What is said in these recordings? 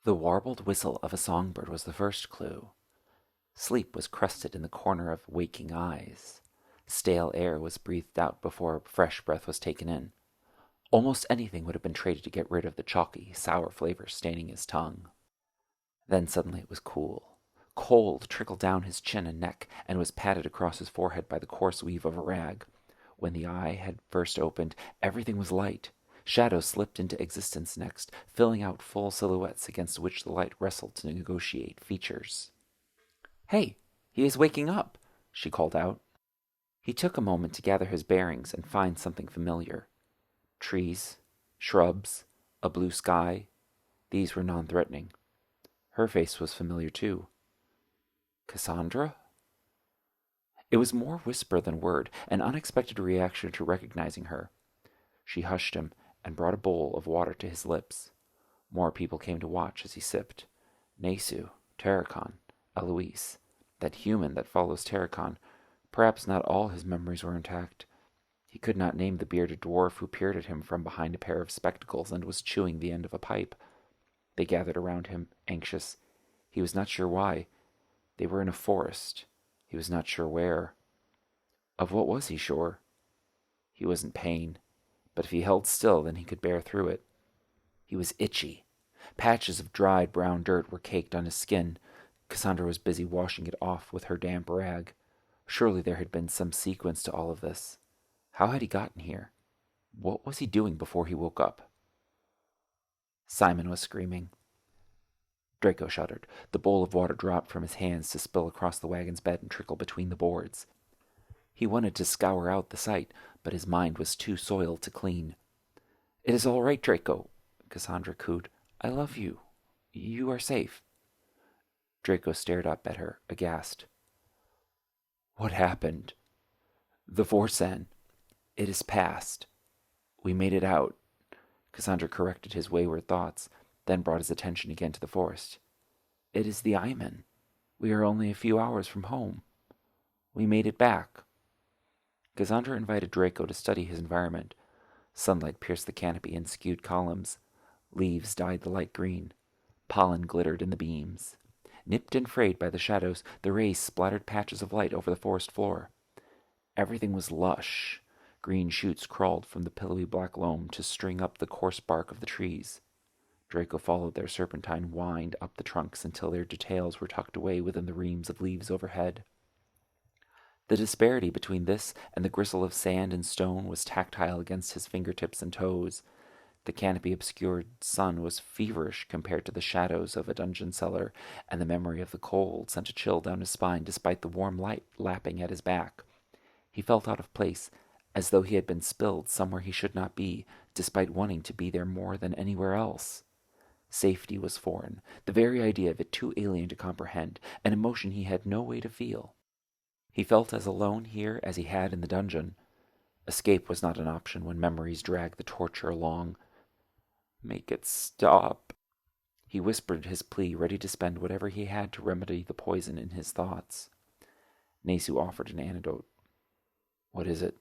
The warbled whistle of a songbird was the first clue. Sleep was crusted in the corner of waking eyes. Stale air was breathed out before fresh breath was taken in. Almost anything would have been traded to get rid of the chalky, sour flavor staining his tongue. Then suddenly it was cool. Cold trickled down his chin and neck and was patted across his forehead by the coarse weave of a rag. When the eye had first opened, everything was light. Shadows slipped into existence next, filling out full silhouettes against which the light wrestled to negotiate features. "Hey, he is waking up," she called out. He took a moment to gather his bearings and find something familiar. Trees, shrubs, a blue sky. These were non-threatening. Her face was familiar too. Cassandra? It was more whisper than word, an unexpected reaction to recognizing her. She hushed him and brought a bowl of water to his lips. More people came to watch as he sipped. Nesu, Terracon, Eloise, that human that follows Terracon. Perhaps not all his memories were intact. He could not name the bearded dwarf who peered at him from behind a pair of spectacles and was chewing the end of a pipe. They gathered around him, anxious. He was not sure why. They were in a forest. He was not sure where. Of what was he sure? He was in pain, but if he held still, then he could bear through it. He was itchy. Patches of dried brown dirt were caked on his skin. Cassandra was busy washing it off with her damp rag. Surely there had been some sequence to all of this. How had he gotten here? What was he doing before he woke up? Simon was screaming. Draco shuddered. The bowl of water dropped from his hands to spill across the wagon's bed and trickle between the boards. He wanted to scour out the sight, but his mind was too soiled to clean. "It is all right, Draco," Cassandra cooed. "I love you. You are safe." Draco stared up at her, aghast. "What happened?" "The Vorsan. It is past. We made it out." Cassandra corrected his wayward thoughts, then brought his attention again to the forest. "It is the Iman. We are only a few hours from home. We made it back." Cassandra invited Draco to study his environment. Sunlight pierced the canopy and skewed columns. Leaves dyed the light green. Pollen glittered in the beams. Nipped and frayed by the shadows, the rays splattered patches of light over the forest floor. Everything was lush. Green shoots crawled from the pillowy black loam to string up the coarse bark of the trees. Draco followed their serpentine wind up the trunks until their details were tucked away within the reams of leaves overhead. The disparity between this and the gristle of sand and stone was tactile against his fingertips and toes. The canopy-obscured sun was feverish compared to the shadows of a dungeon cellar, and the memory of the cold sent a chill down his spine despite the warm light lapping at his back. He felt out of place, as though he had been spilled somewhere he should not be, despite wanting to be there more than anywhere else. Safety was foreign, the very idea of it too alien to comprehend, an emotion he had no way to feel. He felt as alone here as he had in the dungeon. Escape was not an option when memories dragged the torture along. "Make it stop." He whispered his plea, ready to spend whatever he had to remedy the poison in his thoughts. Nesu offered an antidote. "What is it?"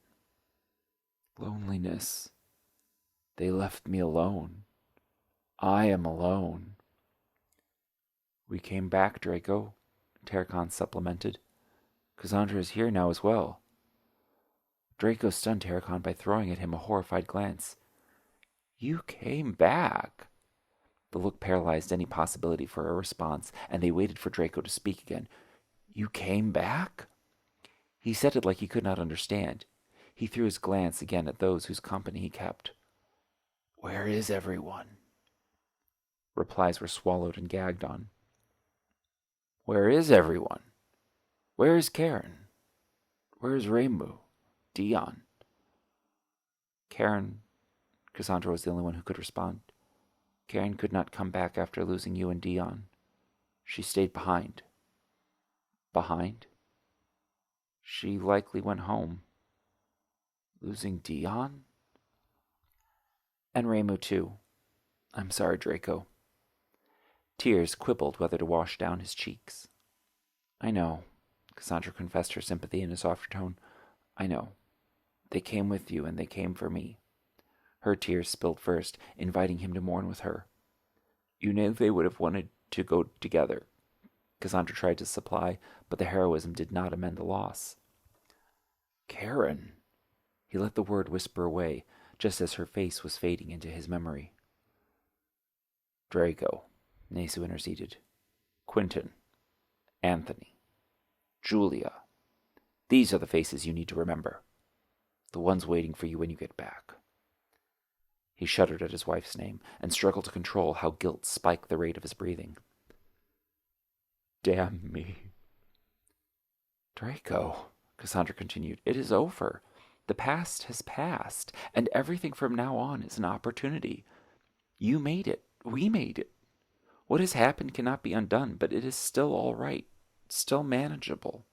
"Loneliness. They left me alone. I am alone." "We came back, Draco," Terracon supplemented. "Cassandra is here now as well." Draco stunned Terracon by throwing at him a horrified glance. "You came back?" The look paralyzed any possibility for a response, and they waited for Draco to speak again. "You came back?" He said it like he could not understand. He threw his glance again at those whose company he kept. "Where is everyone?" Replies were swallowed and gagged on. "Where is everyone? Where is Karen? Where is Rainbow? Dion?" "Karen," Cassandra was the only one who could respond. "Karen could not come back after losing you and Dion. She stayed behind." "Behind?" "She likely went home." "Losing Dion?" "And Rainbow too. I'm sorry, Draco." Tears quibbled whether to wash down his cheeks. "I know," Cassandra confessed her sympathy in a softer tone. "I know. They came with you, and they came for me." Her tears spilled first, inviting him to mourn with her. You knew they would have wanted to go together. Cassandra tried to supply, but the heroism did not amend the loss. Karen. He let the word whisper away, just as her face was fading into his memory. Draco, Nesu interceded. Quentin. Anthony. Julia. These are the faces you need to remember. The ones waiting for you when you get back. He shuddered at his wife's name and struggled to control how guilt spiked the rate of his breathing. Damn me. Draco, Cassandra continued, it is over. The past has passed, and everything from now on is an opportunity. You made it. We made it. What has happened cannot be undone, but it is still all right, still manageable.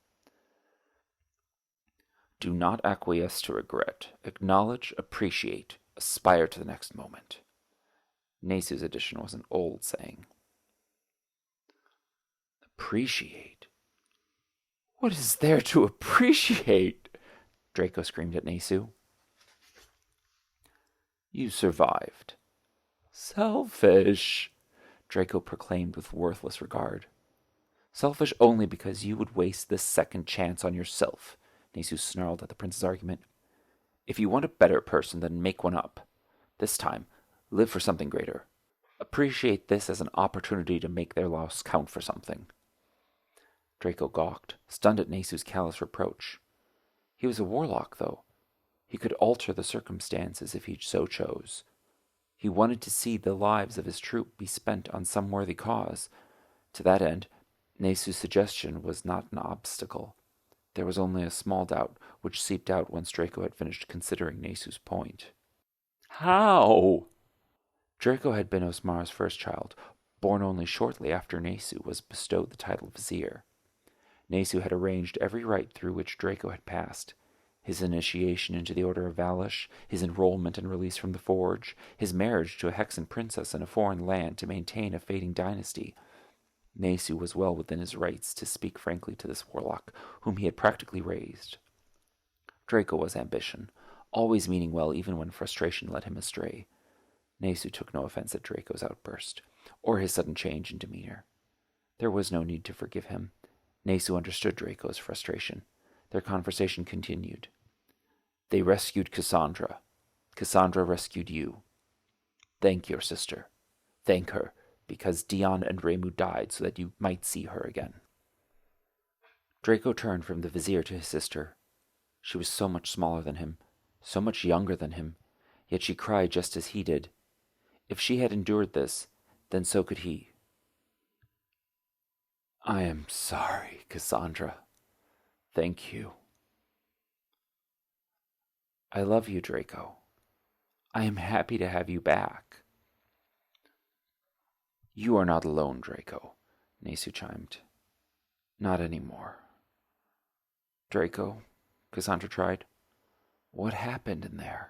Do not acquiesce to regret. Acknowledge, appreciate, aspire to the next moment. Nesu's addition was an old saying. Appreciate? What is there to appreciate? Draco screamed at Nesu. You survived. Selfish, Draco proclaimed with worthless regard. Selfish only because you would waste this second chance on yourself, Nesu snarled at the prince's argument. If you want a better person, then make one up. This time, live for something greater. Appreciate this as an opportunity to make their loss count for something. Draco gawked, stunned at Nesu's callous reproach. He was a warlock, though. He could alter the circumstances if he so chose. He wanted to see the lives of his troop be spent on some worthy cause. To that end, Nesu's suggestion was not an obstacle. There was only a small doubt, which seeped out once Draco had finished considering Nesu's point. How? Draco had been Osmar's first child, born only shortly after Nesu was bestowed the title of Vizier. Nesu had arranged every rite through which Draco had passed. His initiation into the Order of Valish, his enrollment and release from the Forge, his marriage to a Hexen princess in a foreign land to maintain a fading dynasty. Nesu was well within his rights to speak frankly to this warlock, whom he had practically raised. Draco was ambition, always meaning well even when frustration led him astray. Nesu took no offense at Draco's outburst, or his sudden change in demeanor. There was no need to forgive him. Nesu understood Draco's frustration. Their conversation continued. They rescued Cassandra. Cassandra rescued you. Thank your sister. Thank her, because Dion and Remu died so that you might see her again. Draco turned from the vizier to his sister. She was so much smaller than him, so much younger than him, yet she cried just as he did. If she had endured this, then so could he. I am sorry, Cassandra. Thank you. I love you, Draco. I am happy to have you back. You are not alone, Draco, Nesu chimed. Not anymore. Draco, Cassandra tried. What happened in there?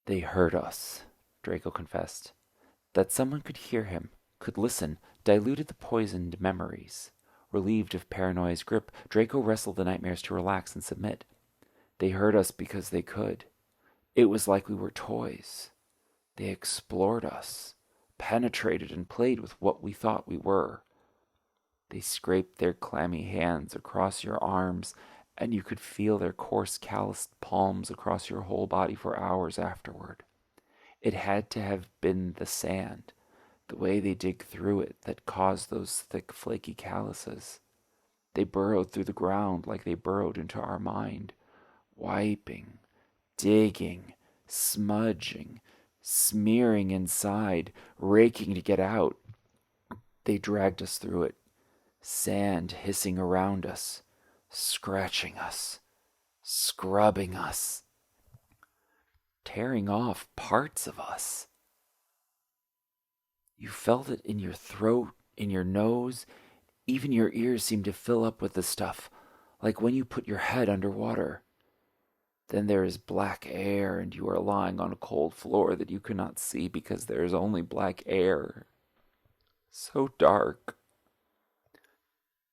They heard us, Draco confessed. That someone could hear him, could listen, diluted the poisoned memories. Relieved of paranoia's grip, Draco wrestled the nightmares to relax and submit. They heard us because they could. It was like we were toys. They explored us, penetrated and played with what we thought we were. They scraped their clammy hands across your arms, and you could feel their coarse, calloused palms across your whole body for hours afterward. It had to have been the sand, the way they dig through it, that caused those thick, flaky calluses. They burrowed through the ground like they burrowed into our mind, wiping, digging, smudging, smearing inside, raking to get out. They dragged us through it, sand hissing around us, scratching us, scrubbing us, tearing off parts of us. You felt it in your throat, in your nose, even your ears seemed to fill up with the stuff, like when you put your head underwater. Then there is black air, and you are lying on a cold floor that you cannot see because there is only black air. So dark.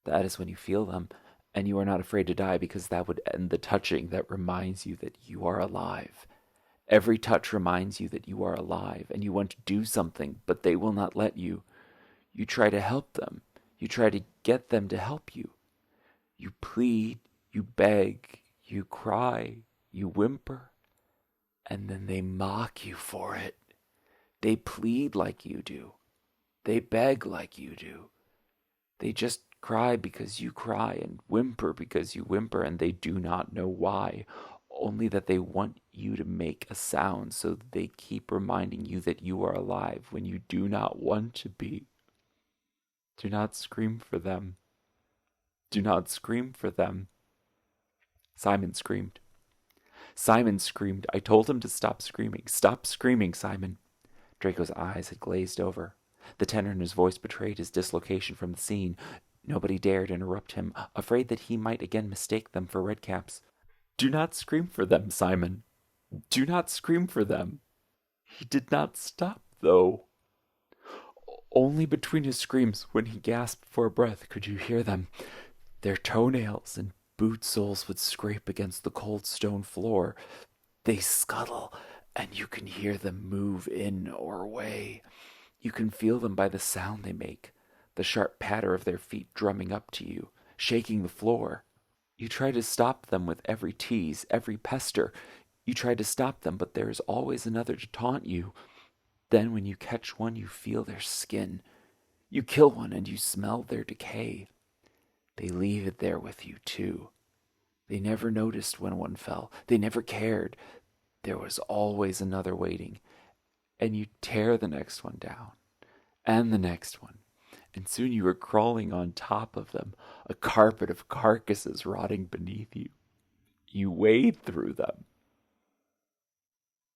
That is when you feel them, and you are not afraid to die because that would end the touching that reminds you that you are alive, Every touch reminds you that you are alive and you want to do something, but they will not let you. You try to help them. You try to get them to help you. You plead, you beg, you cry, you whimper, and then they mock you for it. They plead like you do. They beg like you do. They just cry because you cry and whimper because you whimper, and they do not know why, only that they want you to make a sound, so they keep reminding you that you are alive when you do not want to be. Do not scream for them. Do not scream for them. Simon screamed. Simon screamed. I told him to stop screaming. Stop screaming, Simon. Draco's eyes had glazed over. The tenor in his voice betrayed his dislocation from the scene. Nobody dared interrupt him, afraid that he might again mistake them for redcaps. Do not scream for them, Simon. Do not scream for them. He did not stop, though. Only between his screams, when he gasped for a breath, could you hear them. Their toenails and boot soles would scrape against the cold stone floor. They scuttle, and you can hear them move in or away. You can feel them by the sound they make, the sharp patter of their feet drumming up to you, shaking the floor. You try to stop them with every tease, every pester. You try to stop them, but there is always another to taunt you. Then when you catch one, you feel their skin. You kill one and you smell their decay. They leave it there with you, too. They never noticed when one fell. They never cared. There was always another waiting. And you tear the next one down, and the next one. And soon you are crawling on top of them, a carpet of carcasses rotting beneath you. You wade through them.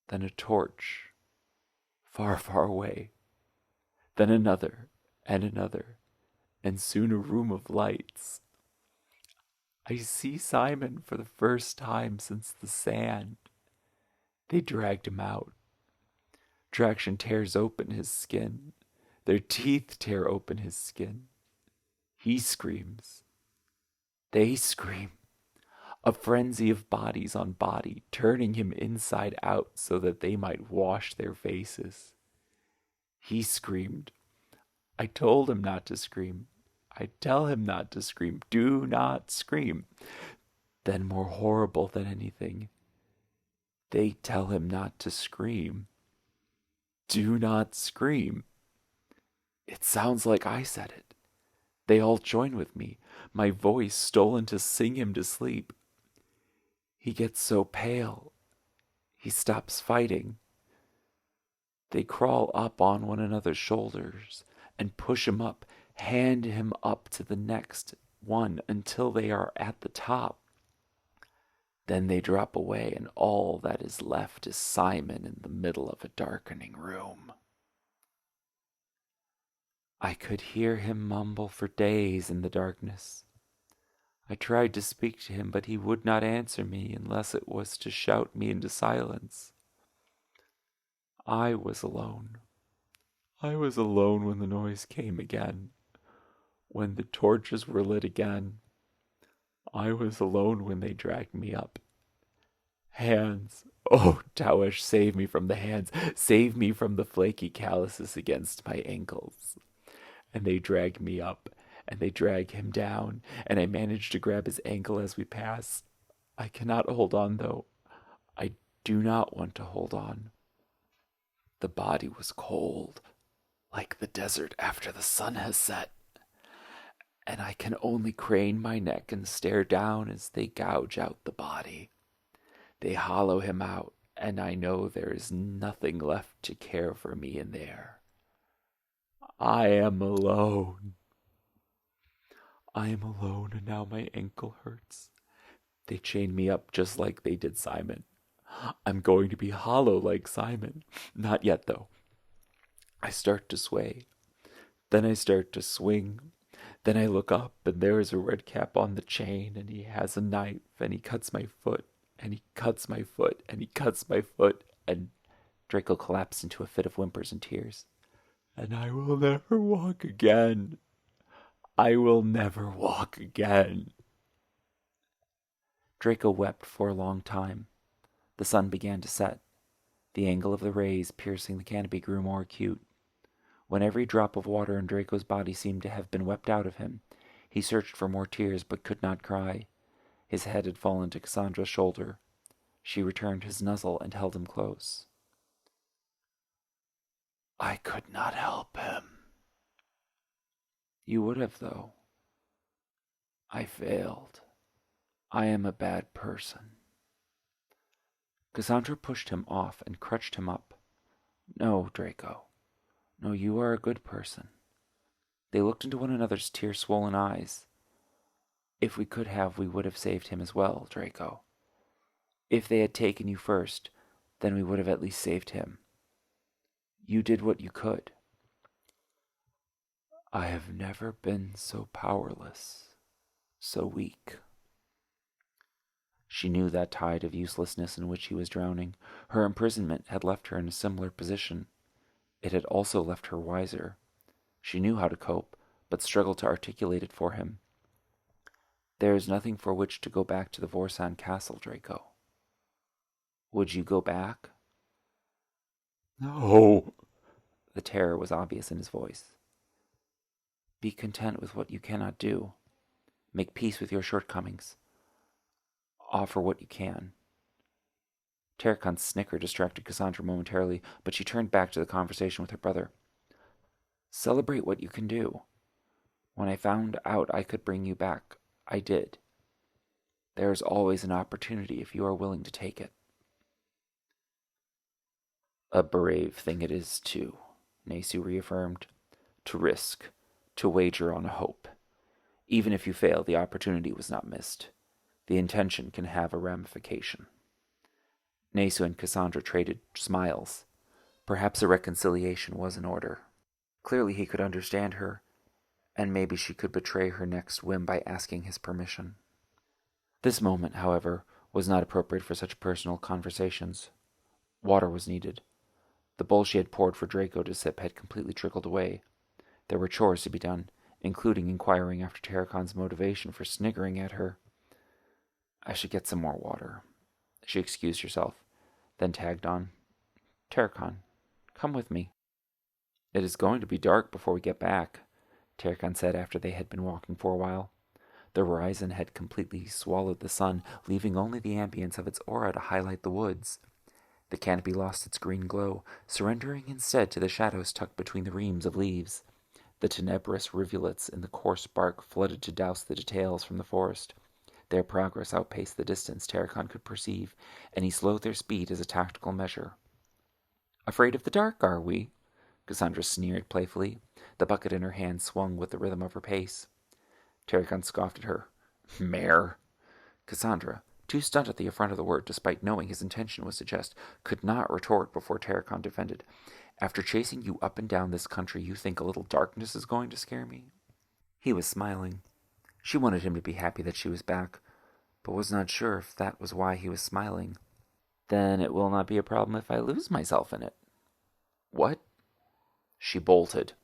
Then a torch, far, far away. Then another, and soon a room of lights. I see Simon for the first time since the sand. They dragged him out. Traction tears open his skin. Their teeth tear open his skin. He screams. They scream. A frenzy of bodies on body, turning him inside out so that they might wash their faces. He screamed. I told him not to scream. I tell him not to scream. Do not scream. Then, more horrible than anything, they tell him not to scream. Do not scream. It sounds like I said it. They all join with me, my voice stolen to sing him to sleep. He gets so pale. He stops fighting. They crawl up on one another's shoulders and push him up, hand him up to the next one until they are at the top. Then they drop away, and all that is left is Simon in the middle of a darkening room. I could hear him mumble for days in the darkness. I tried to speak to him, but he would not answer me unless it was to shout me into silence. I was alone. I was alone when the noise came again, when the torches were lit again. I was alone when they dragged me up. Hands. Oh, Tawish, save me from the hands. Save me from the flaky calluses against my ankles. And they drag me up, and they drag him down, and I manage to grab his ankle as we pass. I cannot hold on, though. I do not want to hold on. The body was cold, like the desert after the sun has set, and I can only crane my neck and stare down as they gouge out the body. They hollow him out, and I know there is nothing left to care for me in there. I am alone. I am alone, and now my ankle hurts. They chain me up just like they did Simon. I'm going to be hollow like Simon. Not yet, though. I start to sway. Then I start to swing. Then I look up, and there is a red cap on the chain, and he has a knife, and he cuts my foot, and he cuts my foot, and he cuts my foot, and Draco collapsed into a fit of whimpers and tears. And I will never walk again. I will never walk again. Draco wept for a long time. The sun began to set. The angle of the rays piercing the canopy grew more acute. When every drop of water in Draco's body seemed to have been wept out of him, he searched for more tears but could not cry. His head had fallen to Cassandra's shoulder. She returned his nuzzle and held him close. "I could not help him." "You would have, though." "I failed. I am a bad person." Cassandra pushed him off and crutched him up. "No, Draco. No, you are a good person." They looked into one another's tear-swollen eyes. "If we could have, we would have saved him as well, Draco. If they had taken you first, then we would have at least saved him. You did what you could." "I have never been so powerless, so weak." She knew that tide of uselessness in which he was drowning. Her imprisonment had left her in a similar position. It had also left her wiser. She knew how to cope, but struggled to articulate it for him. "There is nothing for which to go back to the Vorsan castle, Draco." "Would you go back?" No. The terror was obvious in his voice. "Be content with what you cannot do. Make peace with your shortcomings. Offer what you can." Tarakan's snicker distracted Cassandra momentarily, but she turned back to the conversation with her brother. "Celebrate what you can do. When I found out I could bring you back, I did. There is always an opportunity if you are willing to take it." "A brave thing it is, too," Nesu reaffirmed. "To risk, to wager on a hope. Even if you fail, the opportunity was not missed. The intention can have a ramification." Nesu and Cassandra traded smiles. Perhaps a reconciliation was in order. Clearly he could understand her, and maybe she could betray her next whim by asking his permission. This moment, however, was not appropriate for such personal conversations. Water was needed. The bowl she had poured for Draco to sip had completely trickled away. There were chores to be done, including inquiring after Tarakan's motivation for sniggering at her. "I should get some more water." She excused herself, then tagged on, "Tarakan, come with me." "It is going to be dark before we get back," Tarakan said after they had been walking for a while. The horizon had completely swallowed the sun, leaving only the ambience of its aura to highlight the woods. The canopy lost its green glow, surrendering instead to the shadows tucked between the reams of leaves. The tenebrous rivulets in the coarse bark flooded to douse the details from the forest. Their progress outpaced the distance Tarakan could perceive, and he slowed their speed as a tactical measure. "Afraid of the dark, are we?" Cassandra sneered playfully. The bucket in her hand swung with the rhythm of her pace. Tarakan scoffed at her. "Mare!" Cassandra, too stunned at the affront of the word, despite knowing his intention was to jest, could not retort before Tarakan defended. "After chasing you up and down this country, you think a little darkness is going to scare me?" He was smiling. She wanted him to be happy that she was back, but was not sure if that was why he was smiling. "Then it will not be a problem if I lose myself in it." "What?" She bolted.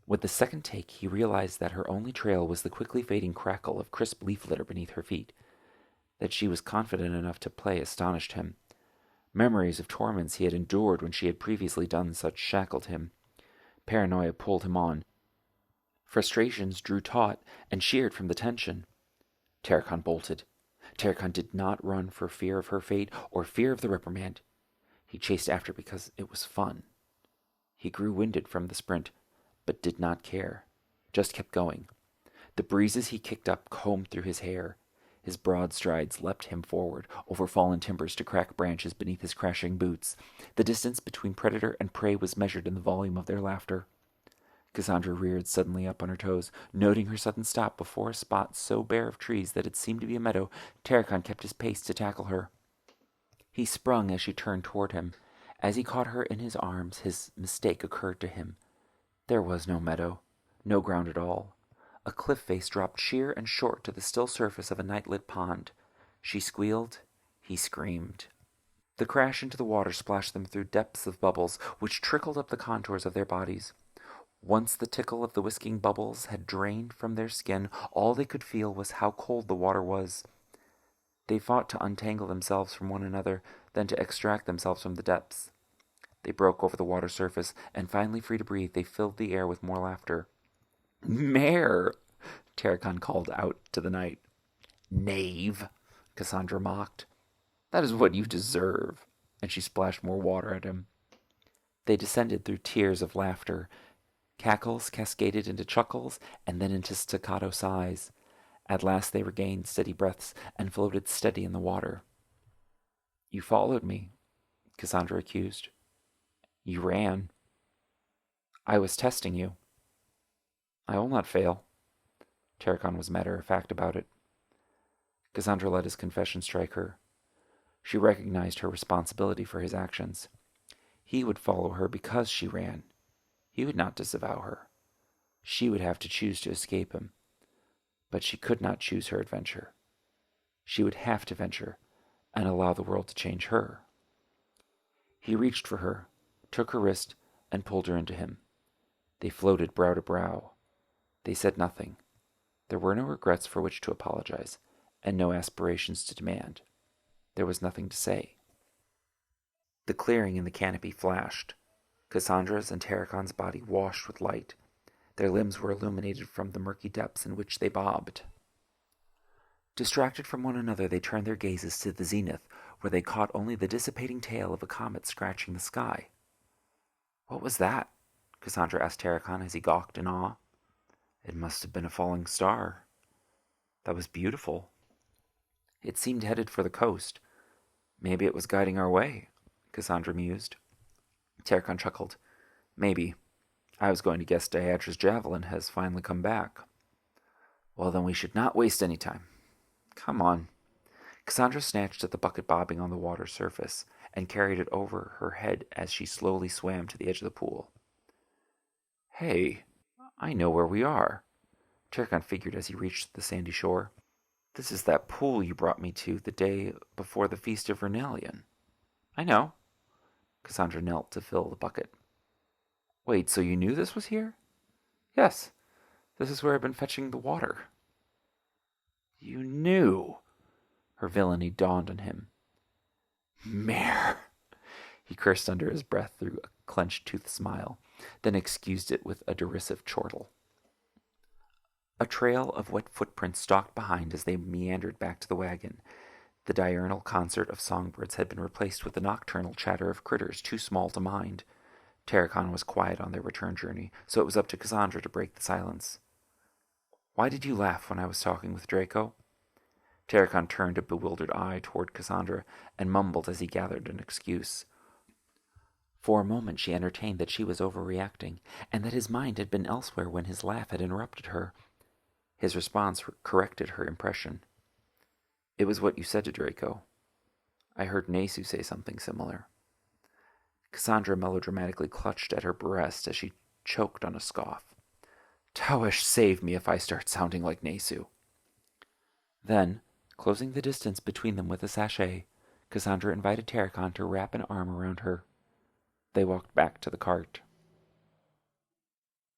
With the second take, he realized that her only trail was the quickly fading crackle of crisp leaf litter beneath her feet. That she was confident enough to play astonished him. Memories of torments he had endured when she had previously done such shackled him. Paranoia pulled him on. Frustrations drew taut and sheared from the tension. Tarakan bolted. Tarakan did not run for fear of her fate or fear of the reprimand. He chased after because it was fun. He grew winded from the sprint, but did not care. Just kept going. The breezes he kicked up combed through his hair. His broad strides leapt him forward, over fallen timbers to crack branches beneath his crashing boots. The distance between predator and prey was measured in the volume of their laughter. Cassandra reared suddenly up on her toes, noting her sudden stop before a spot so bare of trees that it seemed to be a meadow. Tarakan kept his pace to tackle her. He sprung as she turned toward him. As he caught her in his arms, his mistake occurred to him. There was no meadow, no ground at all. A cliff face dropped sheer and short to the still surface of a night-lit pond. She squealed. He screamed. The crash into the water splashed them through depths of bubbles, which trickled up the contours of their bodies. Once the tickle of the whisking bubbles had drained from their skin, all they could feel was how cold the water was. They fought to untangle themselves from one another, then then to extract themselves from the depths. They broke over the water surface, and finally free to breathe, they filled the air with more laughter. "Mare!" Terracon called out to the night. "Knave!" Cassandra mocked. "That is what you deserve." And she splashed more water at him. They descended through tears of laughter. Cackles cascaded into chuckles and then into staccato sighs. At last they regained steady breaths and floated steady in the water. "You followed me," Cassandra accused. "You ran." "I was testing you." "I will not fail." Terracon was matter-of-fact about it. Cassandra let his confession strike her. She recognized her responsibility for his actions. He would follow her because she ran. He would not disavow her. She would have to choose to escape him. But she could not choose her adventure. She would have to venture and allow the world to change her. He reached for her, took her wrist, and pulled her into him. They floated brow to brow. They said nothing. There were no regrets for which to apologize, and no aspirations to demand. There was nothing to say. The clearing in the canopy flashed. Cassandra's and Terracon's body washed with light. Their limbs were illuminated from the murky depths in which they bobbed. Distracted from one another, they turned their gazes to the zenith, where they caught only the dissipating tail of a comet scratching the sky. "What was that?" Cassandra asked Terracon as he gawked in awe. "It must have been a falling star." "That was beautiful." "It seemed headed for the coast. Maybe it was guiding our way," Cassandra mused. Terracon chuckled. "Maybe. I was going to guess Diatra's javelin has finally come back." "Well, then we should not waste any time. Come on." Cassandra snatched at the bucket bobbing on the water's surface and carried it over her head as she slowly swam to the edge of the pool. "Hey, I know where we are," Terracon figured as he reached the sandy shore. "This is that pool you brought me to the day before the Feast of Vernalion." "I know." Cassandra knelt to fill the bucket. "Wait, so you knew this was here?" "Yes, this is where I've been fetching the water." "You knew." Her villainy dawned on him. "Mare!" He cursed under his breath through a clenched-toothed smile, then excused it with a derisive chortle. A trail of wet footprints stalked behind as they meandered back to the wagon. The diurnal concert of songbirds had been replaced with the nocturnal chatter of critters too small to mind. Terracon was quiet on their return journey, so it was up to Cassandra to break the silence. "Why did you laugh when I was talking with Draco?" Terracon turned a bewildered eye toward Cassandra and mumbled as he gathered an excuse. For a moment she entertained that she was overreacting, and that his mind had been elsewhere when his laugh had interrupted her. His response corrected her impression. "It was what you said to Draco. I heard Nesu say something similar." Cassandra melodramatically clutched at her breast as she choked on a scoff. "Tawish, save me if I start sounding like Nesu." Then, closing the distance between them with a sachet, Cassandra invited Terracon to wrap an arm around her. They walked back to the cart.